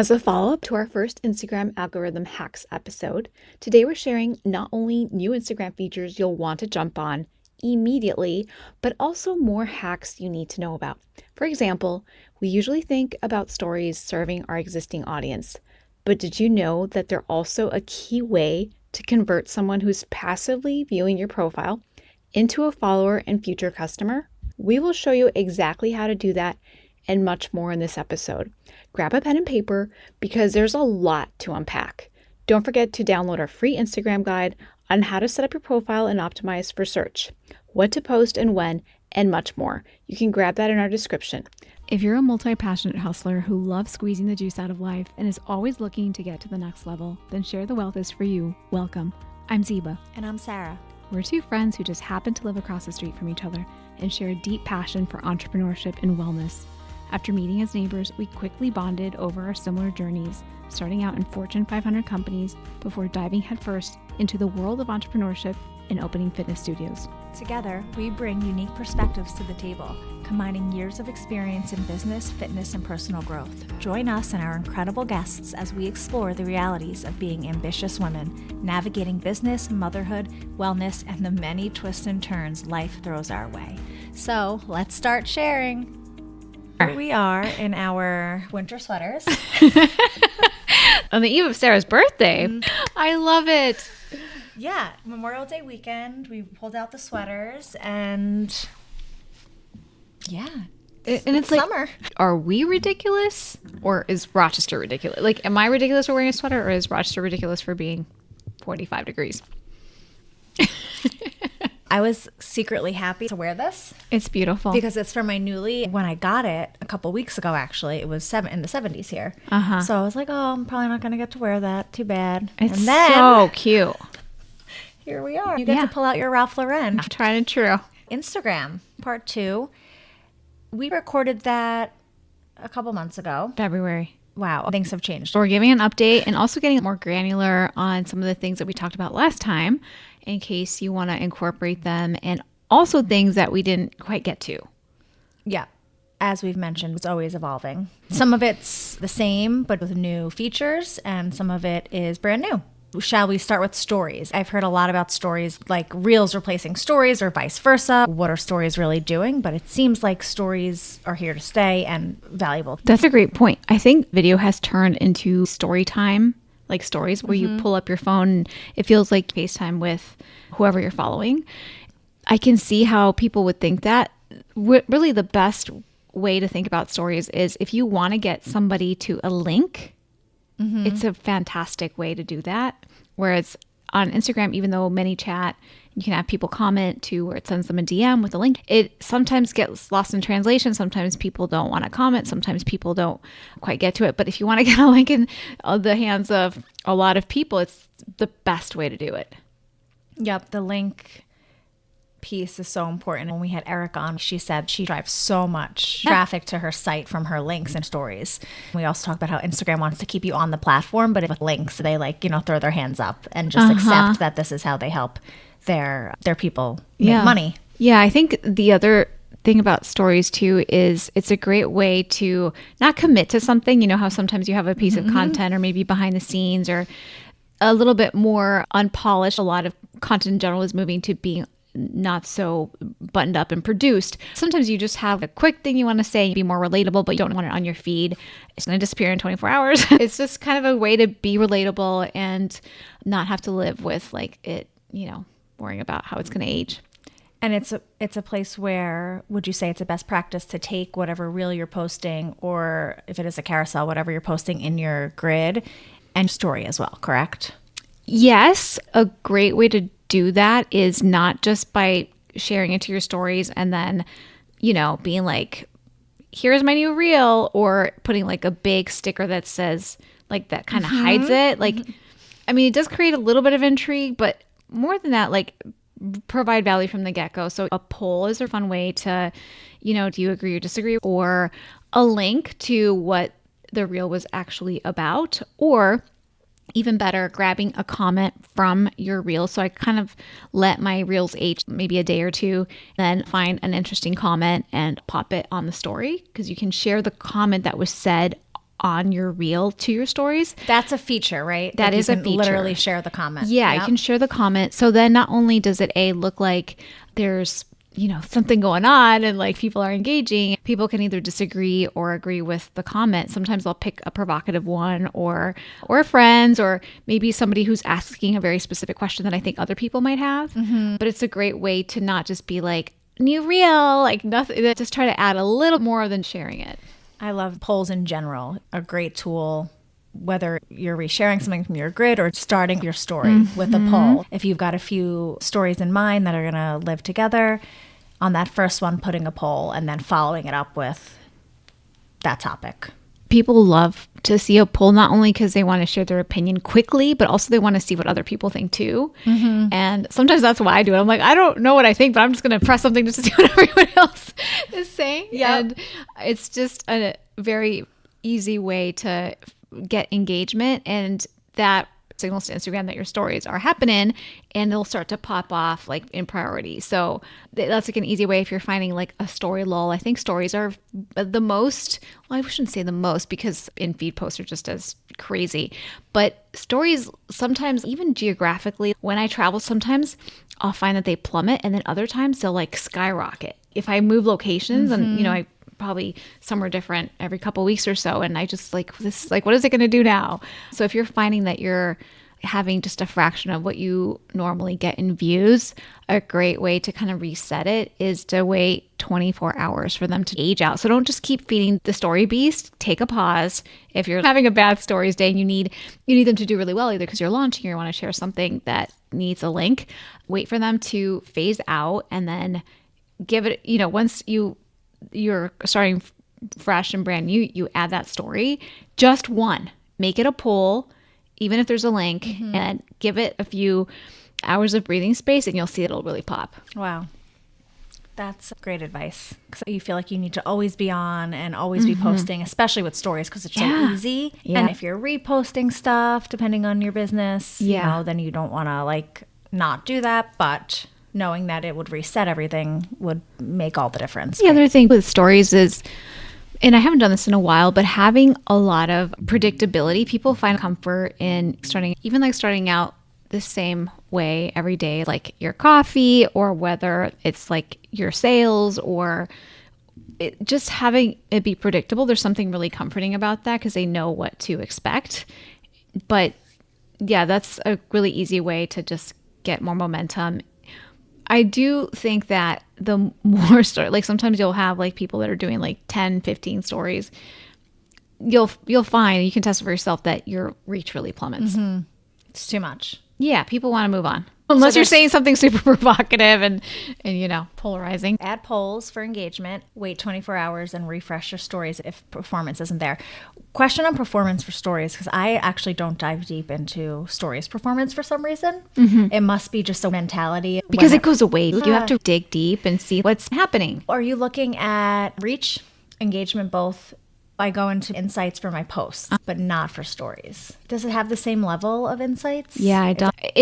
As a follow-up to our first Instagram algorithm hacks episode, today we're sharing not only new Instagram features you'll want to jump on immediately, but also more hacks you need to know about. For example, we usually think about stories serving our existing audience, but did you know that they're also a key way to convert someone who's passively viewing your profile into a follower and future customer? We will show you exactly how to do that and much more in this episode. Grab a pen and paper because there's a lot to unpack. Don't forget to download our free Instagram guide on how to set up your profile and optimize for search, what to post and when, and much more. You can grab that in our description. If you're a multi-passionate hustler who loves squeezing the juice out of life and is always looking to get to the next level, then Share the Wealth is for you. Welcome. I'm Ziba. And I'm Sarah. We're two friends who just happen to live across the street from each other and share a deep passion for entrepreneurship and wellness. After meeting as neighbors, we quickly bonded over our similar journeys, starting out in Fortune 500 companies before diving headfirst into the world of entrepreneurship and opening fitness studios. Together, we bring unique perspectives to the table, combining years of experience in business, fitness, and personal growth. Join us and our incredible guests as we explore the realities of being ambitious women, navigating business, motherhood, wellness, and the many twists and turns life throws our way. So let's start sharing. Here we are in our winter sweaters. On the eve of Sarah's birthday. I love it. Yeah, Memorial Day weekend, we pulled out the sweaters and yeah. And it's summer. Like, are we ridiculous or is Rochester ridiculous? Like, am I ridiculous for wearing a sweater or is Rochester ridiculous for being 45 degrees? I was secretly happy to wear this. It's beautiful. Because it's for my newly. When I got it a couple weeks ago, actually, it was in the 70s here. Uh-huh. So I was like, oh, I'm probably not going to get to wear that. Too bad. It's and then, so cute. Here we are. You get to pull out your Ralph Lauren. Tried and true. Instagram, part 2. We recorded that a couple months ago. February. Wow, things have changed. We're giving an update and also getting more granular on some of the things that we talked about last time in case you want to incorporate them and also things that we didn't quite get to. Yeah. As we've mentioned, it's always evolving. Some of it's the same, but with new features, and some of it is brand new. Shall we start with stories? I've heard a lot about stories, like reels replacing stories or vice versa. What are stories really doing? But it seems like stories are here to stay and valuable. That's a great point. I think video has turned into story time, like stories where you pull up your phone and it feels like FaceTime with whoever you're following. I can see how people would think that. Really the best way to think about stories is if you want to get somebody to a link, it's a fantastic way to do that. Whereas on Instagram, even though many chat, you can have people comment to where it sends them a DM with a link. It sometimes gets lost in translation. Sometimes people don't want to comment. Sometimes people don't quite get to it. But if you want to get a link in the hands of a lot of people, it's the best way to do it. Yep, the link piece is so important. When we had Erica on, she said she drives so much traffic to her site from her links and stories. We also talked about how Instagram wants to keep you on the platform, but with links, they throw their hands up and just accept that this is how they help their people make money. Yeah, I think the other thing about stories too is it's a great way to not commit to something. You know how sometimes you have a piece of content or maybe behind the scenes or a little bit more unpolished. A lot of content in general is moving to being not so buttoned up and produced. Sometimes you just have a quick thing you want to say, be more relatable, but you don't want it on your feed. It's going to disappear in 24 hours. It's just kind of a way to be relatable and not have to live with worrying about how it's going to age. And it's a place where, would you say it's a best practice to take whatever reel you're posting, or if it is a carousel, whatever you're posting in your grid and story as well, correct? Yes, a great way to do that is not just by sharing it to your stories and then, being like, here's my new reel, or putting like a big sticker that says like that kind of hides it. Like, I mean, it does create a little bit of intrigue, but more than that, like provide value from the get-go. So a poll is a fun way to, do you agree or disagree, or a link to what the reel was actually about, or even better, grabbing a comment from your reel. So I kind of let my reels age maybe a day or two, then find an interesting comment and pop it on the story, because you can share the comment that was said on your reel to your stories. That's a feature, right? That is a you can feature. Literally share the comment. Yeah, Yep. you can share the comment. So then not only does it look like there's something going on and like people are engaging, people can either disagree or agree with the comment. Sometimes I'll pick a provocative one or friends, or maybe somebody who's asking a very specific question that I think other people might have. But it's a great way to not just be like new reel, like nothing, just try to add a little more than sharing it. I love polls in general. A great tool, whether you're resharing something from your grid or starting your story with a poll. If you've got a few stories in mind that are going to live together, on that first one, putting a poll and then following it up with that topic. People love to see a poll, not only because they want to share their opinion quickly, but also they want to see what other people think too. And sometimes that's why I do it. I'm like, I don't know what I think, but I'm just going to press something just to see what everyone else is saying. Yep. And it's just a very easy way to get engagement, and that signals to Instagram that your stories are happening, and they'll start to pop off like in priority. So that's like an easy way if you're finding like a story lull. I think stories are the most, well, I shouldn't say the most because in feed posts are just as crazy, but stories sometimes, even geographically, when I travel, sometimes I'll find that they plummet, and then other times they'll like skyrocket. If I move locations and I probably somewhere different every couple of weeks or so, and I just like, this is like, what is it going to do now? So if you're finding that you're having just a fraction of what you normally get in views, a great way to kind of reset it is to wait 24 hours for them to age out. So don't just keep feeding the story beast. Take a pause. If you're having a bad stories day and you need them to do really well, either because you're launching or you want to share something that needs a link, wait for them to phase out, and then give it, once you're starting fresh and brand new, you add that story, just one, make it a poll, even if there's a link, and give it a few hours of breathing space, and you'll see it'll really pop. Wow. That's great advice. Because you feel like you need to always be on and always be posting, especially with stories, because it's so easy. Yeah. And if you're reposting stuff, depending on your business, then you don't want to like not do that. But knowing that it would reset everything would make all the difference. The other thing with stories is, and I haven't done this in a while, but having a lot of predictability. People find comfort in starting out the same way every day, like your coffee, or whether it's like your sales, or just having it be predictable. There's something really comforting about that because they know what to expect. But yeah, that's a really easy way to just get more momentum. I do think that the more like sometimes you'll have like people that are doing like 10, 15 stories. You'll find, you can test for yourself, that your reach really plummets. It's too much. Yeah, people want to move on. Unless you're saying something super provocative and polarizing. Add polls for engagement, wait 24 hours, and refresh your stories if performance isn't there. Question on performance for stories, because I actually don't dive deep into stories performance for some reason. It must be just a mentality. Because it goes away. You have to dig deep and see what's happening. Are you looking at reach, engagement, both? I go into insights for my posts, but not for stories. Does it have the same level of insights? Yeah, it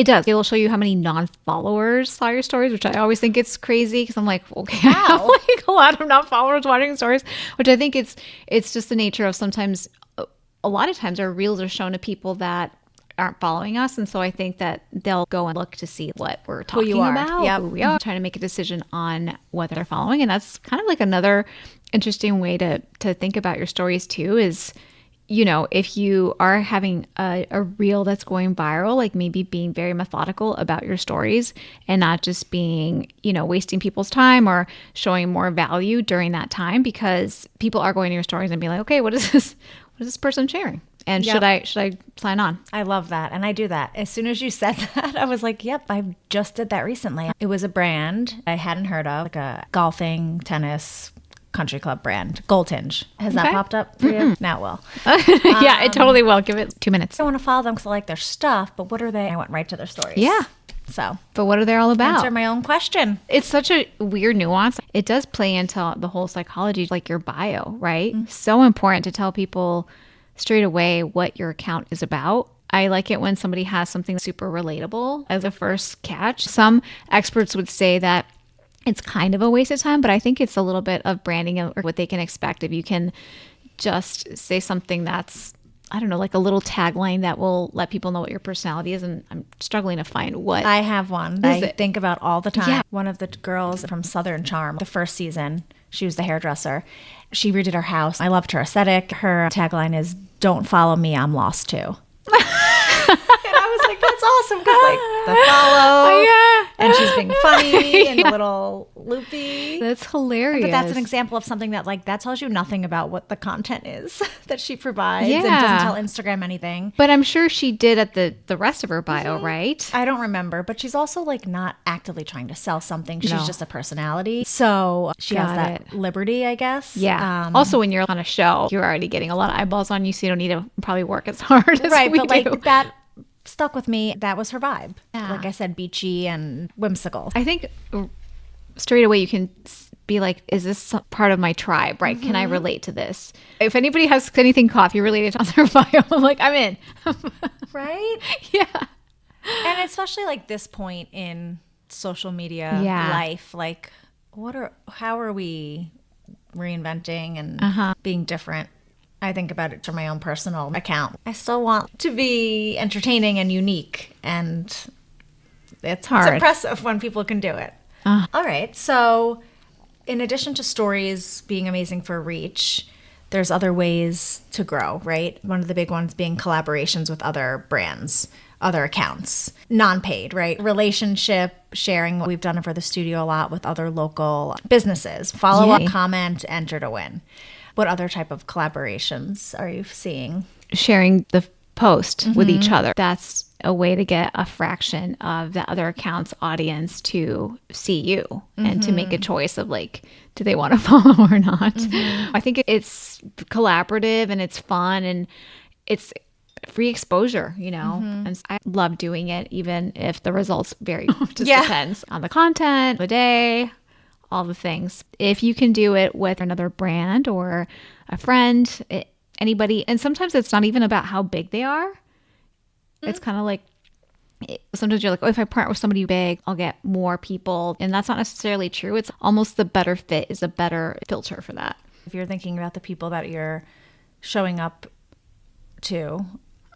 does. It'll show you how many non-followers saw your stories, which I always think it's crazy because I'm like, okay, I have like a lot of non-followers watching stories, which I think it's just the nature of sometimes, a lot of times our reels are shown to people that aren't following us. And so I think that they'll go and look to see what we're talking about, who we are, trying to make a decision on what they're following. And that's kind of like another interesting way to think about your stories too, is, if you are having a reel that's going viral, like maybe being very methodical about your stories and not just being, wasting people's time or showing more value during that time, because people are going to your stories and being like, okay, what is this person sharing? And should I sign on? I love that. And I do that. As soon as you said that, I was like, yep, I just did that recently. It was a brand I hadn't heard of, like a golfing, tennis, country club brand, Goldhinge. Has that popped up for you? Now it will. Yeah, it totally will. Give it 2 minutes. I want to follow them because I like their stuff, but what are they? I went right to their stories. Yeah. So, but what are they all about? Answer my own question. It's such a weird nuance. It does play into the whole psychology, like your bio, right? So important to tell people straight away what your account is about. I like it when somebody has something super relatable as a first catch. Some experts would say that it's kind of a waste of time, but I think it's a little bit of branding or what they can expect if you can just say something that's, I don't know, like a little tagline that will let people know what your personality is. And I'm struggling to find what. I have one Is I it? think about all the time. Yeah. One of the girls from Southern Charm, the first season, she was the hairdresser. She redid her house. I loved her aesthetic. Her tagline is, "Don't follow me, I'm lost too." And I was like, that's awesome, because like the follow, and she's being funny and a little loopy. That's hilarious. But that's an example of something that like that tells you nothing about what the content is that she provides, and Yeah. doesn't tell Instagram anything. But I'm sure she did at the rest of her bio, right? I don't remember, but she's also like not actively trying to sell something. She's No. just a personality, so she has Got that it. liberty, I guess. Yeah. Also, when you're on a show, you're already getting a lot of eyeballs on you, so you don't need to probably work as hard as right, we but do. like that stuck with me. That was her vibe. Yeah. Like I said, beachy and whimsical. I think straight away you can be like, is this part of my tribe, right? Can I relate to this? If anybody has anything coffee related on their bio, I'm like, I'm in. Right? Yeah. And especially like this point in social media Yeah. life, like how are we reinventing and being different? I think about it from my own personal account. I still want to be entertaining and unique, and it's hard. impressive when people can do it. All right. So in addition to stories being amazing for reach, there's other ways to grow, right? One of the big ones being collaborations with other brands, other accounts, non-paid, right? Relationship sharing. We've done it for the studio a lot with other local businesses. Follow up, Yay. comment, enter to win. What other type of collaborations are you seeing? Sharing the post with each other. That's a way to get a fraction of the other account's audience to see you and to make a choice of like, do they want to follow or not? I think it's collaborative and it's fun and it's free exposure, you know? And I love doing it, even if the results vary. Just depends on the content, the day, all the things. If you can do it with another brand or a friend, anybody, and sometimes it's not even about how big they are. It's kind of like, sometimes you're like, oh, if I partner with somebody big, I'll get more people. And that's not necessarily true. It's almost the better fit is a better filter for that. If you're thinking about the people that you're showing up to,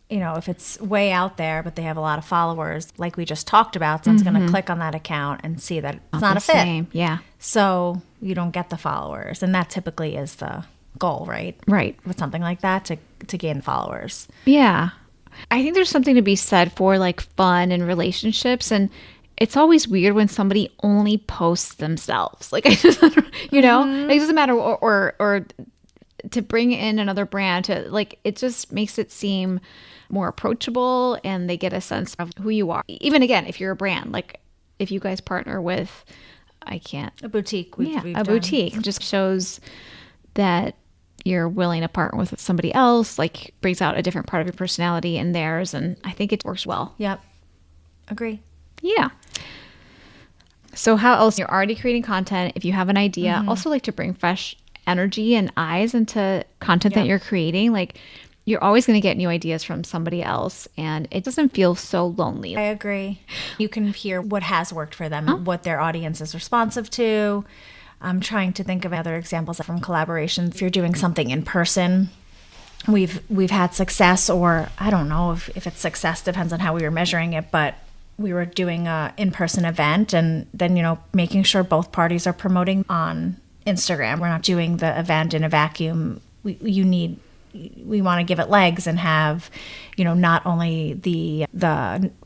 you know, if it's way out there, but they have a lot of followers, like we just talked about, someone's going to click on that account and see that it's not a fit. Same. Yeah. So you don't get the followers. And that typically is the goal, right? Right. With something like that, to gain followers. Yeah. I think there's something to be said for like fun and relationships. And it's always weird when somebody only posts themselves. Like, I just, you know, like, it doesn't matter. Or to bring in another brand to like, it just makes it seem more approachable and they get a sense of who you are. Even again, if you're a brand, like if you guys partner with, A boutique. We've a done. boutique, it just shows that you're willing to partner with somebody else, like brings out a different part of your personality and theirs. And I think it works well. Yep. Agree. Yeah. So how else? You're already creating content. If you have an idea, also like to bring fresh energy and eyes into content that you're creating. Like you're always going to get new ideas from somebody else and it doesn't feel so lonely. I agree. You can hear what has worked for them, what their audience is responsive to. I'm trying to think of other examples from collaborations. If you're doing something in person, we've had success, or I don't know if it's success, depends on how we were measuring it, but we were doing a in-person event and then, you know, making sure both parties are promoting on Instagram. We're not doing the event in a vacuum. We want to give it legs and have, you know, not only the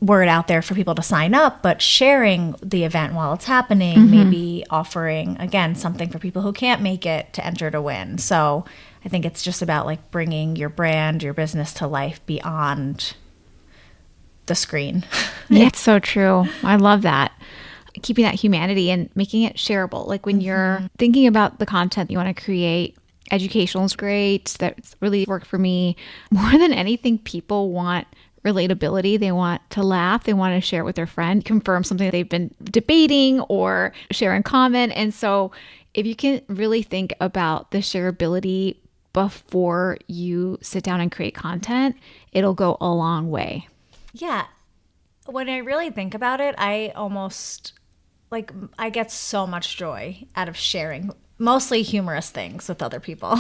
word out there for people to sign up, but sharing the event while it's happening, maybe offering, again, something for people who can't make it to enter to win. So I think it's just about like bringing your brand, your business to life beyond the screen. Yeah, it's so true. I love that. Keeping that humanity and making it shareable. Like when you're thinking about the content you want to create, educational is great. That's really worked for me. More than anything, people want relatability. They want to laugh. They want to share it with their friend, confirm something that they've been debating or share in common. And so if you can really think about the shareability before you sit down and create content, it'll go a long way. Yeah. When I really think about it, I almost I get so much joy out of sharing mostly humorous things with other people,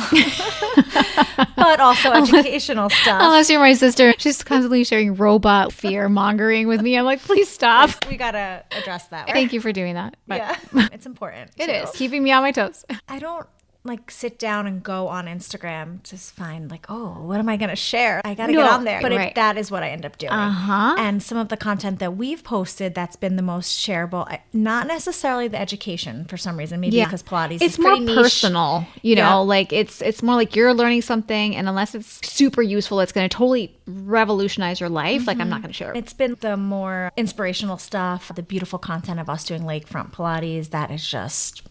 but also educational stuff. Unless you're my sister, she's constantly sharing robot fear mongering with me. I'm like, please stop. We gotta address that. Thank you for doing that. But Yeah, it's important. it is keeping me on my toes. I don't like sit down and go on Instagram to find like, oh, what am I going to share? I got to get on there. But that is what I end up doing. And some of the content that we've posted that's been the most shareable, not necessarily the education for some reason, maybe because Pilates is more pretty niche. Personal, you know, like it's more like you're learning something, and unless it's super useful, it's going to totally revolutionize your life. Like I'm not going to share it. It's been the more inspirational stuff, the beautiful content of us doing lakefront Pilates that is just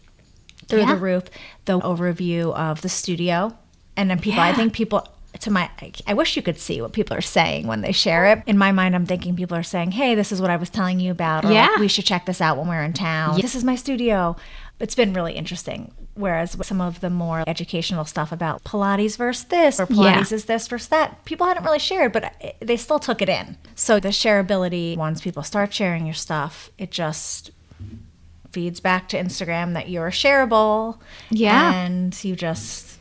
through the roof, the overview of the studio. And then people, I think people, I wish you could see what people are saying when they share it. In my mind, I'm thinking people are saying, hey, this is what I was telling you about. Or like, we should check this out when we're in town. This is my studio. It's been really interesting. Whereas some of the more educational stuff about Pilates versus this, or Pilates is this versus that, people hadn't really shared, but they still took it in. So the shareability, once people start sharing your stuff, it just feeds back to Instagram that you're shareable. And you just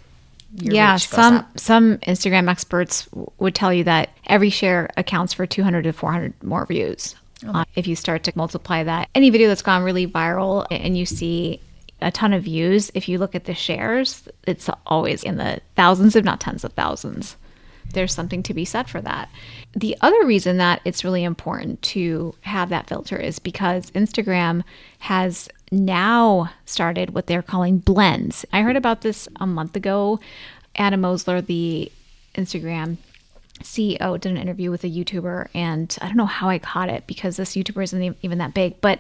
reach goes up. Some Instagram experts would tell you that every share accounts for 200 to 400 more views. If you start to multiply that, any video that's gone really viral and you see a ton of views, if you look at the shares, it's always in the thousands, if not tens of thousands. There's something to be said for that. The other reason that it's really important to have that filter is because Instagram has now started what they're calling blends. I heard about this a month ago. Adam Mosler, the Instagram CEO, did an interview with a YouTuber, and I don't know how I caught it because this YouTuber isn't even that big, but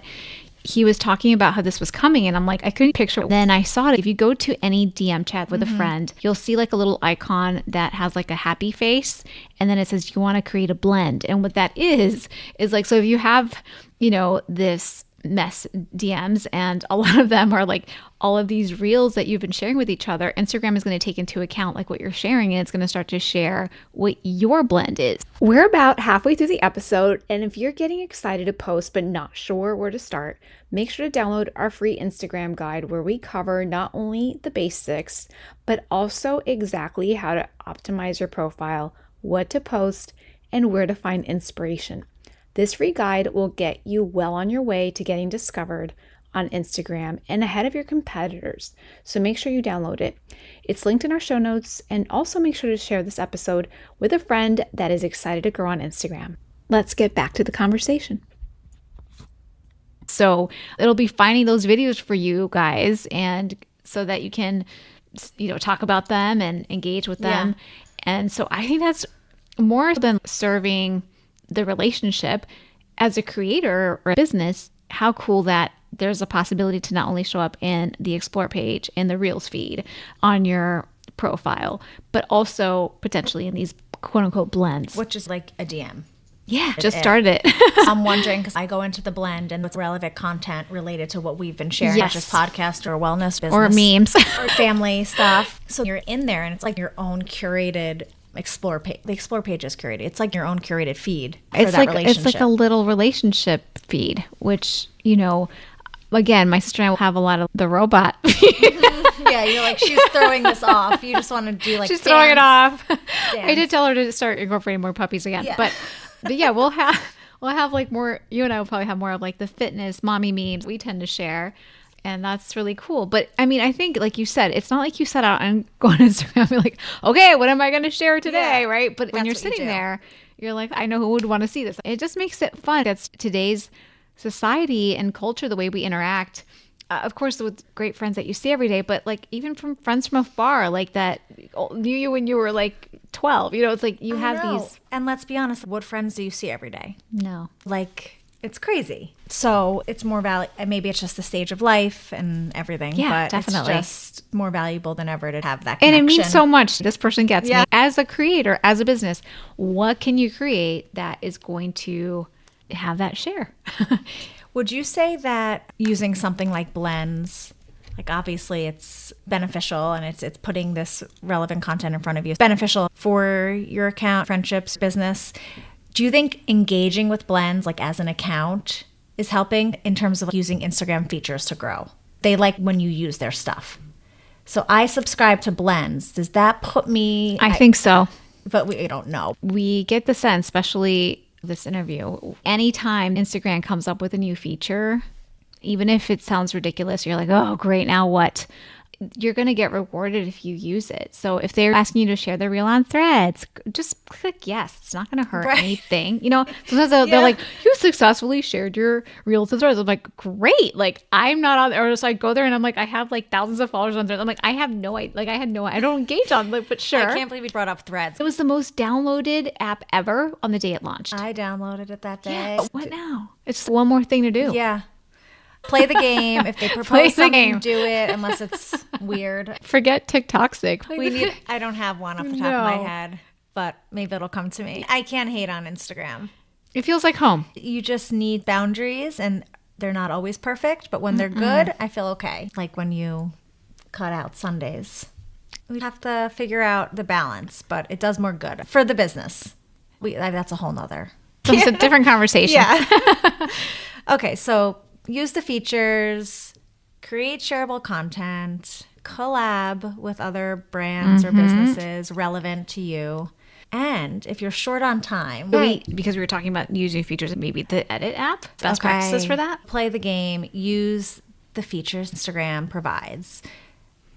he was talking about how this was coming, and I'm like, I couldn't picture it. Then I saw it. If you go to any DM chat with a friend, you'll see like a little icon that has like a happy face, and then it says you want to create a blend. And what that is like, so if you have, you know, this mess DMs, and a lot of them are like all of these reels that you've been sharing with each other, Instagram is going to take into account like what you're sharing, and it's going to start to share what your blend is. We're about halfway through the episode, and if you're getting excited to post but not sure where to start, make sure to download our free Instagram guide where we cover not only the basics, but also exactly how to optimize your profile, what to post, and where to find inspiration. This free guide will get you well on your way to getting discovered on Instagram and ahead of your competitors. So make sure you download it. It's linked in our show notes, and also make sure to share this episode with a friend that is excited to grow on Instagram. Let's get back to the conversation. So it'll be finding those videos for you guys, and so that you can, you know, talk about them and engage with them. And so I think that's more than serving the relationship as a creator or a business. How cool that there's a possibility to not only show up in the explore page, in the Reels feed, on your profile, but also potentially in these quote unquote blends, which is like a DM. Just started it. I'm wondering, because I go into the blend and with relevant content related to what we've been sharing, not just podcast or wellness business or memes or family stuff. So you're in there and it's like your own curated explore page. The explore page is curated. It's like your own curated feed for relationship. It's like a little relationship feed, which, you know, again, my sister and I will have a lot of the robot. Yeah, you're like, she's throwing this off. You just want to do like, she's throwing it off. I did tell her to start incorporating more puppies again, but yeah, we'll have like more. You and I will probably have more of like the fitness mommy memes we tend to share. And that's really cool. But I mean, I think like you said, it's not like you set out and go on Instagram and be like, okay, what am I going to share today? Right. But when you're sitting there, you're like, I know who would want to see this. It just makes it fun. That's today's society and culture, the way we interact. Of course, with great friends that you see every day, but like even from friends from afar, like that knew you when you were like 12, you know, it's like you have these. And let's be honest, what friends do you see every day? No. Like, it's crazy. So it's more maybe it's just the stage of life and everything. Yeah, but definitely. It's just more valuable than ever to have that connection. And it means so much. This person gets me. As a creator, as a business, what can you create that is going to have that share? Would you say that using something like blends, like obviously it's beneficial and it's putting this relevant content in front of you, it's beneficial for your account, friendships, business. Do you think engaging with blends like as an account is helping in terms of using Instagram features to grow? They like when you use their stuff. So I subscribe to Blends. Does that put me? I think so. But we don't know. We get the sense, especially this interview, anytime Instagram comes up with a new feature, even if it sounds ridiculous, you're like, oh, great, now what? You're going to get rewarded if you use it. So if they're asking you to share the reel on Threads, just click yes. It's not going to hurt anything. You know, sometimes they're like, you successfully shared your reel to Threads. I'm like, great. Like, I'm not on there. Or so I go there and I'm like, I have like thousands of followers on Threads. I'm like, I have no idea. Like, I don't engage on it, but sure. I can't believe you brought up Threads. It was the most downloaded app ever on the day it launched. I downloaded it that day. Yeah, but what now? It's one more thing to do. Yeah. Play the game. If they propose something, do it, unless it's weird. Forget TikTok's sake. I don't have one off the top of my head, but maybe it'll come to me. I can't hate on Instagram. It feels like home. You just need boundaries, and they're not always perfect, but when they're good, I feel okay. Like when you cut out Sundays. We have to figure out the balance, but it does more good for the business. That's a whole nother. It's a different conversation. Yeah. Okay, so use the features, create shareable content, collab with other brands or businesses relevant to you. And if you're short on time, because we were talking about using features, maybe the edit app, best practices for that. Play the game, use the features Instagram provides.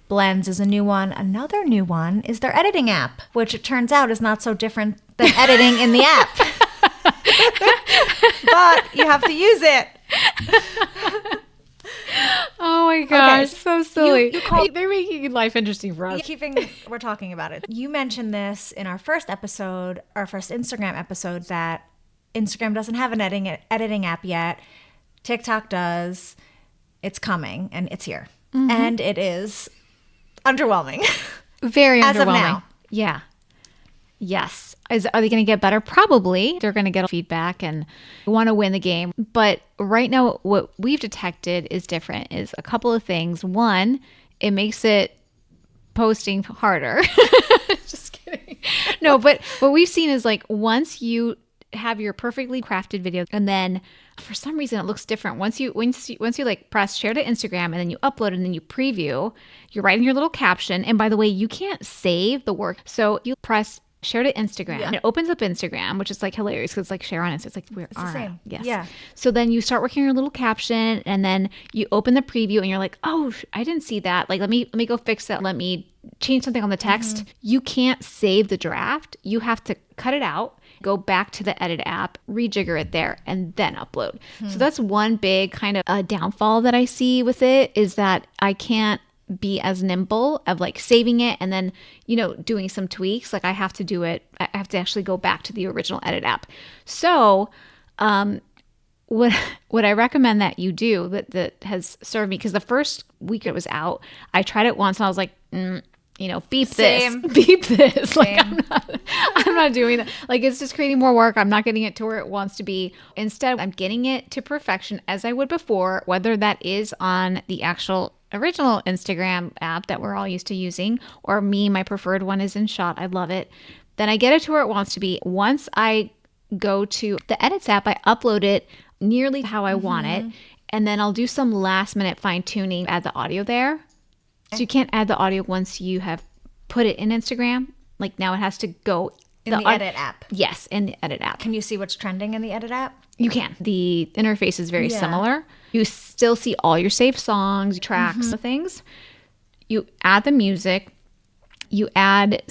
Blends is a new one. Another new one is their editing app, which it turns out is not so different than editing in the app. But you have to use it. Oh my gosh, Okay, so silly. They're making life interesting for us. We're talking about it. You mentioned this in our first Instagram episode, that Instagram doesn't have an editing app yet. TikTok does. It's coming and it's here. And it is underwhelming. Very As underwhelming. of now. Yeah. Yes. Are they going to get better? Probably. They're going to get feedback and want to win the game. But right now, what we've detected is different is a couple of things. One, it makes it posting harder. Just kidding. No, but what we've seen is like once you have your perfectly crafted video and then for some reason it looks different. Once you like press share to Instagram and then you upload and then you preview, you're writing your little caption. And by the way, you can't save the work. So you press share to Instagram and it opens up Instagram, which is like hilarious because it's like share on Insta. It's like we're the same. Yes. Yeah. So then you start working your little caption and then you open the preview and you're like, oh, I didn't see that. Like, let me go fix that. Let me change something on the text. You can't save the draft. You have to cut it out, go back to the edit app, rejigger it there, and then upload. So that's one big kind of downfall that I see with it is that I can't be as nimble of like saving it and then, doing some tweaks. Like I have to do it. I have to actually go back to the original edit app. So, what I recommend that you do that has served me, because the first week it was out, I tried it once and I was like, beep this. Like I'm not doing that. Like it's just creating more work. I'm not getting it to where it wants to be. Instead, I'm getting it to perfection as I would before, whether that is on the actual original Instagram app that we're all used to using, or my preferred one is in Shot. I love it. Then I get it to where it wants to be. Once I go to the Edits app, I upload it nearly how I want it. And then I'll do some last minute fine tuning, add the audio there. So you can't add the audio once you have put it in Instagram. Like now it has to go in the Edit app. Yes, in the Edit app. Can you see what's trending in the Edit app? You can. The interface is very similar. You still see all your saved songs, tracks, things. You add the music. You add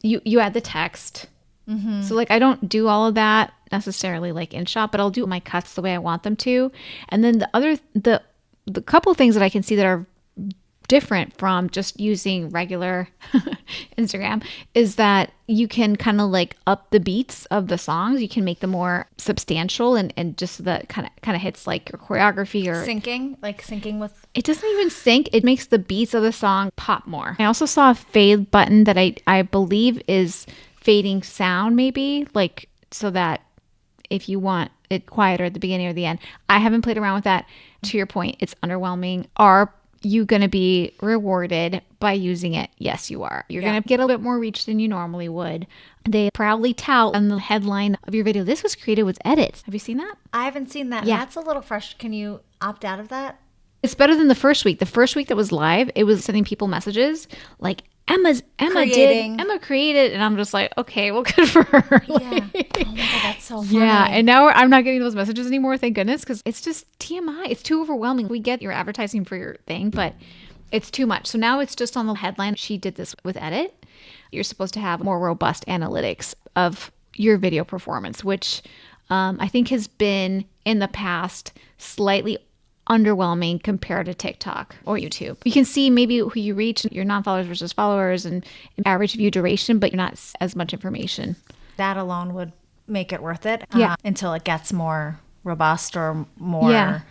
you add the text. So like I don't do all of that necessarily like in Shot, but I'll do my cuts the way I want them to. And then the couple things that I can see that are different from just using regular Instagram is that you can kind of like up the beats of the songs. You can make them more substantial and just the kind of hits like your choreography or syncing with. It doesn't even sync. It makes the beats of the song pop more. I also saw a fade button that I believe is fading sound maybe, like so that if you want it quieter at the beginning or the end. I haven't played around with that. To your point, it's underwhelming. Are you going to be rewarded by using it? Yes, you are. You're going to get a little bit more reach than you normally would. They proudly tout on the headline of your video, this was created with edits. Have you seen that? I haven't seen that. Yeah. That's a little fresh. Can you opt out of that? It's better than the first week. The first week that was live, it was sending people messages like Emma created, and I'm just like, okay, well, good for her. Yeah. Oh my God, that's so funny. Yeah, and now I'm not getting those messages anymore, thank goodness, because it's just TMI. It's too overwhelming. We get your advertising for your thing, but it's too much. So now it's just on the headline. She did this with Edit. You're supposed to have more robust analytics of your video performance, which I think has been in the past slightly underwhelming compared to TikTok or YouTube. You can see maybe who you reach, your non-followers versus followers, and average view duration, but you're not as much information. That alone would make it worth it. Yeah. Until it gets more robust or more. Yeah.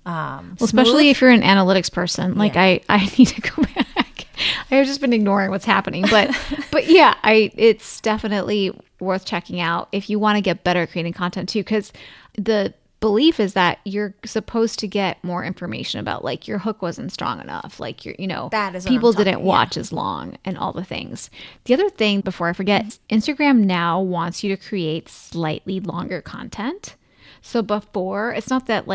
Well, Especially if you're an analytics person. Like I need to go back. I have just been ignoring what's happening, but yeah, it's definitely worth checking out if you want to get better at creating content too, because the belief is that you're supposed to get more information about, like, your hook wasn't strong enough, like, that is what people I'm talking- didn't watch as long and all the things. The other thing before I forget, Instagram now wants you to create slightly longer content. So before, it's not that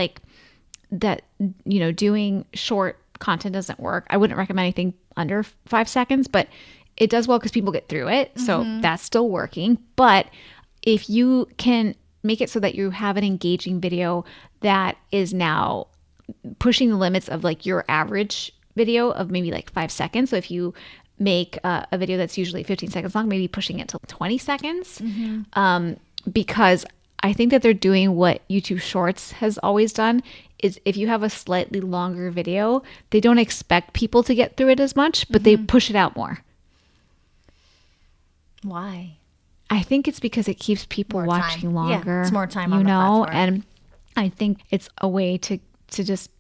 doing short content doesn't work. I wouldn't recommend anything under 5 seconds, but it does well because people get through it. So that's still working. But if you can make it so that you have an engaging video that is now pushing the limits of like your average video of maybe like 5 seconds. So if you make a video that's usually 15 seconds long, maybe pushing it to 20 seconds. Because I think that they're doing what YouTube Shorts has always done, is if you have a slightly longer video, they don't expect people to get through it as much, but they push it out more. Why? I think it's because it keeps people More watching time. longer. Yeah, it's more time on the platform. And I think it's a way to just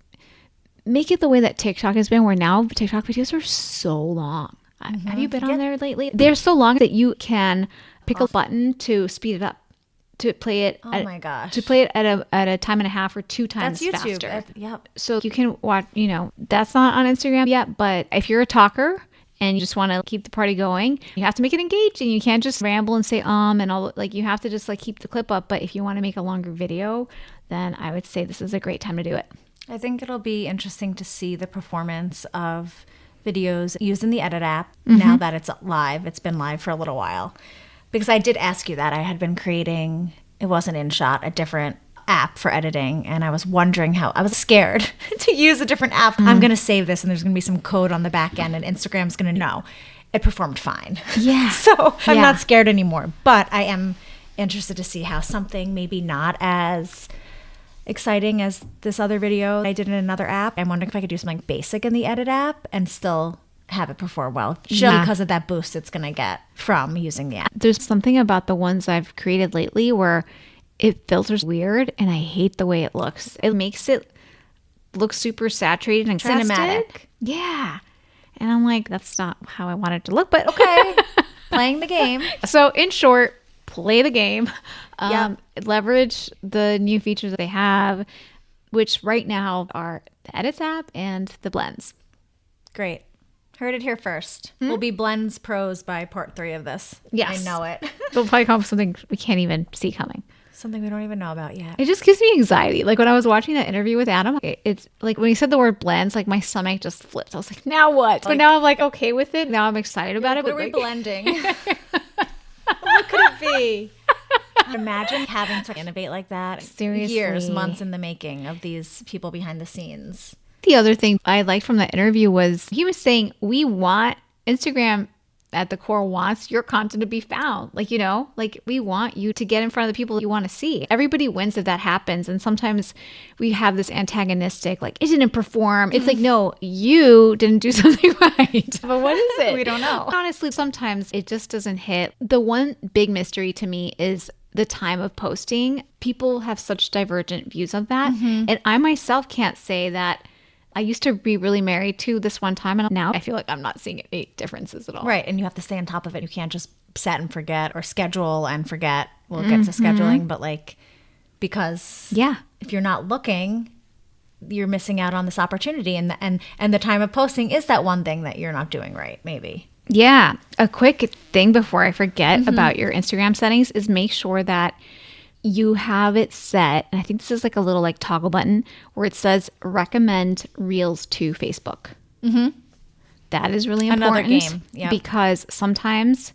make it the way that TikTok has been, where now TikTok videos are so long. Have you been on there lately? They're so long that you can pick a button to speed it up, to play it. My gosh. To play it at a time and a half or 2 times That's YouTube. faster. Yep. So you can watch, that's not on Instagram yet, but if you're a talker and you just want to keep the party going, you have to make it engaging. You can't just ramble and say and all, like, you have to just like keep the clip up. But if you want to make a longer video, then I would say this is a great time to do it. I think it'll be interesting to see the performance of videos used in the Edit app now that it's live. It's been live for a little while. Because I did ask you that. I had been creating, it wasn't InShot, a different app for editing, and I was wondering how, I was scared to use a different app. I'm going to save this and there's going to be some code on the back end and Instagram's going to know. It performed fine. Yeah. So I'm not scared anymore, but I am interested to see how something maybe not as exciting as this other video I did in another app. I'm wondering if I could do something basic in the Edit app and still have it perform well, just because of that boost it's going to get from using the app. There's something about the ones I've created lately where it filters weird, and I hate the way it looks. It makes it look super saturated and Cinematic. Yeah. And I'm like, that's not how I want it to look, but Okay. Playing the game. So in short, play the game. Leverage the new features that they have, which right now are the Edits app and the blends. Great. Heard it here first. We'll be blends pros by part 3 of this. Yes. I know it. They'll probably come up with something we can't even see coming. Something we don't even know about yet. It just gives me anxiety. Like when I was watching that interview with Adam, it's like when he said the word blends, like my stomach just flipped. I was like, now what? But now I'm like okay with it. Now I'm excited about it. What But are we like, blending? What could it be? Imagine having to innovate like that. Seriously. Years, months in the making of these people behind the scenes. The other thing I liked from that interview was he was saying, we want Instagram at the core wants your content to be found. Like, like we want you to get in front of the people you want to see. Everybody wins if that happens. And sometimes we have this antagonistic, like, it didn't perform. It's like, no, you didn't do something right. But what is it? We don't know. Honestly, sometimes it just doesn't hit. The one big mystery to me is the time of posting. People have such divergent views of that. And I myself can't say that. I used to be really married to this one time, and now I feel like I'm not seeing any differences at all. Right. And you have to stay on top of it. You can't just set and forget or schedule and forget. We'll get to scheduling, but because if you're not looking, you're missing out on this opportunity. And the time of posting is that one thing that you're not doing right, maybe. Yeah. A quick thing before I forget about your Instagram settings is make sure that you have it set, and I think this is like a little like toggle button where it says recommend reels to Facebook. That is really Another important game, yeah. because sometimes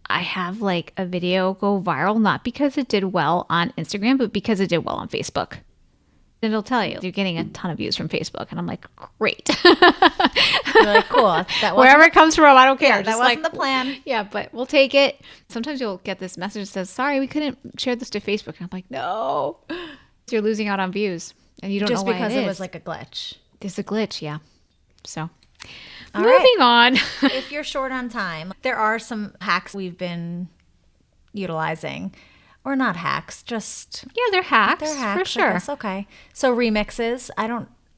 I have like a video go viral, not because it did well on Instagram, but because it did well on Facebook. It'll tell you you're getting a ton of views from Facebook. And I'm like, great. You're like, cool. That wasn't, Wherever it comes from, I don't care. yeah, that Just wasn't like, the plan. yeah, but we'll take it. Sometimes you'll get this message that says, sorry, we couldn't share this to Facebook. And I'm like, no. You're losing out on views. And you don't Just know why because it is. was like a glitch. There's a glitch, yeah. So, All moving on. If you're short on time, there are some hacks we've been utilizing. Or not hacks, just... Yeah, they're hacks. They're hacks, for sure. I guess. Okay. So remixes,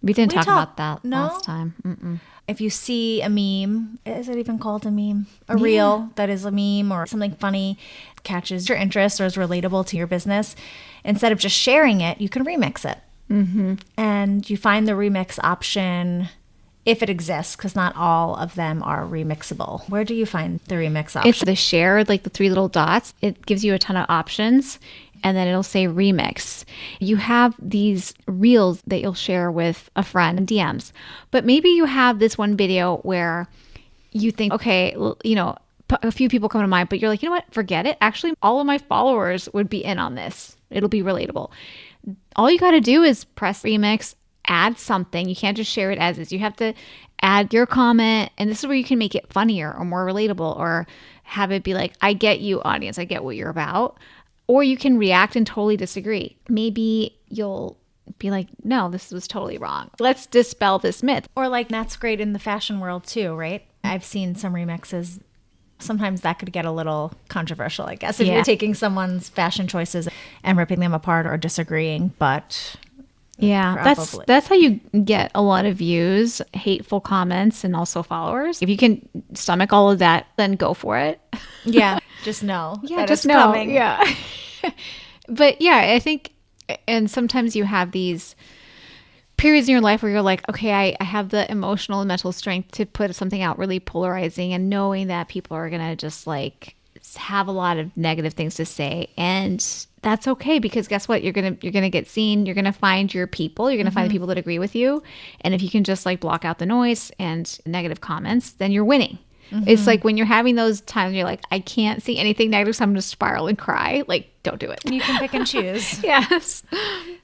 We didn't talk about that no? last time. Mm-mm. If you see a meme, is it even called a meme? A reel that is a meme or something funny catches your interest or is relatable to your business, instead of just sharing it, you can remix it. And you find the remix option if it exists, because not all of them are remixable. Where do you find the remix option? It's the share, like the 3 little dots. It gives you a ton of options, and then it'll say remix. You have these reels that you'll share with a friend in DMs, but maybe you have this one video where you think, okay, you know, a few people come to mind, but you're like, you know what, forget it. Actually, all of my followers would be in on this. It'll be relatable. All you got to do is press remix, add something. You can't just share it as is. You have to add your comment, and this is where you can make it funnier or more relatable, or have it be like, I get you, audience. I get what you're about. Or you can react and totally disagree. Maybe you'll be like, no, this was totally wrong. Let's dispel this myth. Or like, that's great in the fashion world too, right? I've seen some remixes. Sometimes that could get a little controversial, I guess, if Yeah. you're taking someone's fashion choices and ripping them apart or disagreeing. But Yeah, probably. that's how you get a lot of views, hateful comments, and also followers. If you can stomach all of that, then go for it. yeah, just know. Yeah, that just it's know. coming. Yeah. But yeah, I think, and sometimes you have these periods in your life where you're like, okay, I have the emotional and mental strength to put something out really polarizing, and knowing that people are going to just like have a lot of negative things to say. And that's okay, because guess what? You're going to get seen. You're going to find your people. You're going to find the people that agree with you. And if you can just like block out the noise and negative comments, then you're winning. It's like when you're having those times you're like, I can't see anything negative, so I'm going to spiral and cry. Like, don't do it. You can pick and choose. Yes.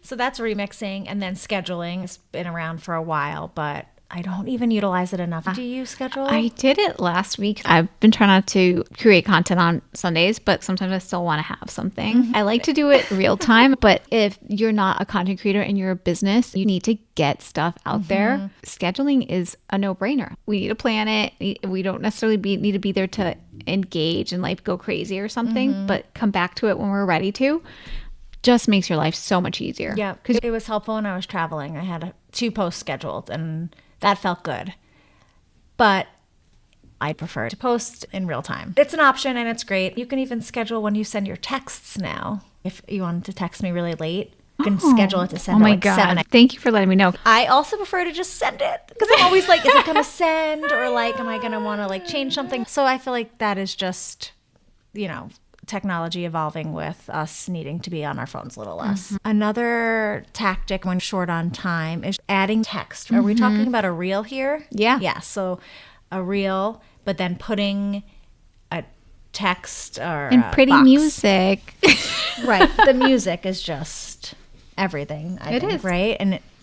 So that's remixing, and then scheduling. It's been around for a while, but I don't even utilize it enough. Do you schedule? I did it last week. I've been trying not to create content on Sundays, but sometimes I still want to have something. I like to do it real time, but if you're not a content creator and you're a business, you need to get stuff out there. Scheduling is a no-brainer. We need to plan it. We don't necessarily need to be there to engage and like go crazy or something, but come back to it when we're ready to. Just makes your life so much easier. Yeah, because it was helpful when I was traveling. I had 2 posts scheduled, and that felt good. But I prefer to post in real time. It's an option, and it's great. You can even schedule when you send your texts now. If you wanted to text me really late, you can schedule it to send Oh my at like God. 7. Thank you for letting me know. I also prefer to just send it, because I'm always like, is it going to send, or like, am I going to want to like change something? So I feel like that is just, you know, technology evolving with us needing to be on our phones a little less. Another tactic when short on time is adding text. Are we talking about a reel here? Yeah. Yeah. So a reel, but then putting a text or And a pretty box. music. Right. The music is just everything. I think, is. right?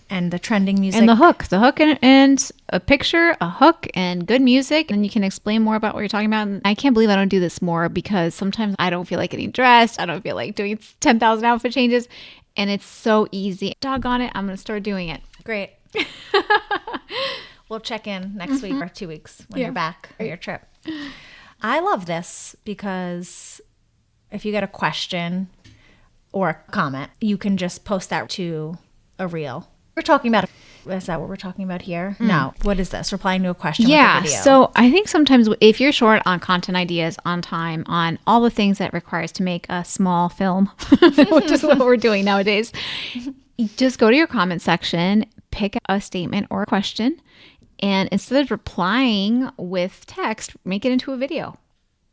And the trending music. And the hook and a picture, a hook, and good music. And you can explain more about what you're talking about. And I can't believe I don't do this more, because sometimes I don't feel like getting dressed. I don't feel like doing 10,000 outfit changes. And it's so easy. Doggone it, I'm going to start doing it. Great. We'll check in next week or 2 weeks when you're back from your trip. I love this because if you get a question or a comment, you can just post that to a reel. We're talking about, is that what we're talking about here? No. What is this? Replying to a question with a video. So I think sometimes if you're short on content ideas, on time, on all the things that requires to make a small film, which is what we're doing nowadays, just go to your comment section, pick a statement or a question, and instead of replying with text, make it into a video.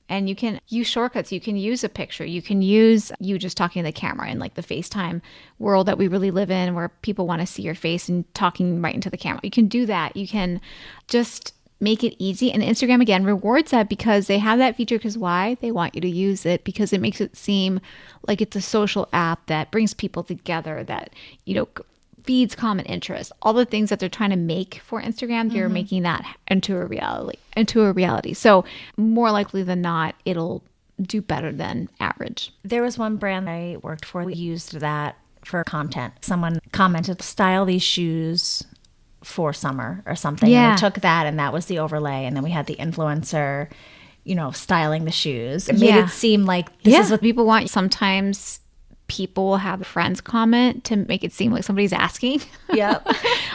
And you can use shortcuts. You can use a picture. You can use you just talking to the camera in like the FaceTime world that we really live in, where people want to see your face and talking right into the camera. You can do that. You can just make it easy. And Instagram, again, rewards that because they have that feature. Because why? They want you to use it because it makes it seem like it's a social app that brings people together, that, feeds common interests. All the things that they're trying to make for Instagram, they're making that into a reality. So more likely than not, it'll do better than average. There was one brand I worked for. We used that for content. Someone commented, style these shoes for summer or something. Yeah. And we took that and that was the overlay. And then we had the influencer, styling the shoes. It made it seem like this is what people want. Sometimes people will have friends comment to make it seem like somebody's asking. Yep.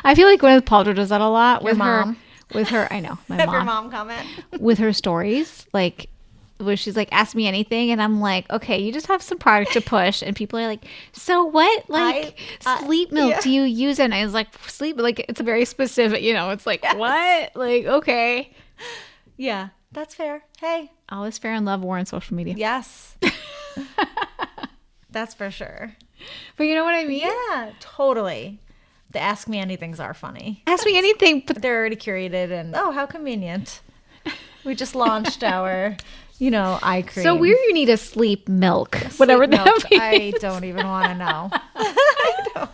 I feel like Gwyneth Paltrow does that a lot Your with mom. I know, my Have mom. your mom comment. With her stories, like where she's like, ask me anything. And I'm like, okay, you just have some product to push. And people are like, so what? Like sleep milk, do you use it? And I was like, sleep, like it's a very specific, it's like, what? Like, okay. Yeah, that's fair. Hey. All is fair in love, war, and social media. Yes. That's for sure. But you know what I mean? Yeah, totally. The Ask Me Anythings are funny. Ask me anything. But They're already curated and, oh, how convenient. We just launched our, eye cream. so weird you need a sleep milk. Whatever Sleep that milk. means. I don't even want to know. I don't.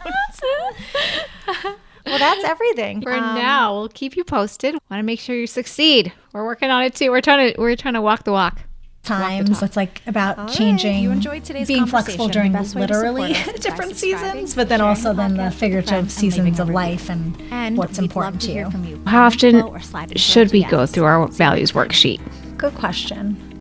Well, that's everything. For now, we'll keep you posted. Want to make sure you succeed. We're working on it too. We're trying to walk the walk. Times. It's like about changing, If you enjoyed today's being flexible during the best way to support literally us is by different subscribing, seasons, but then sharing also the then the podcast with figurative friends, and seasons leaving a of review. life and what's we'd important love to hear you. from you. How often Or slide into should our we go DMs. through our values worksheet? Good question.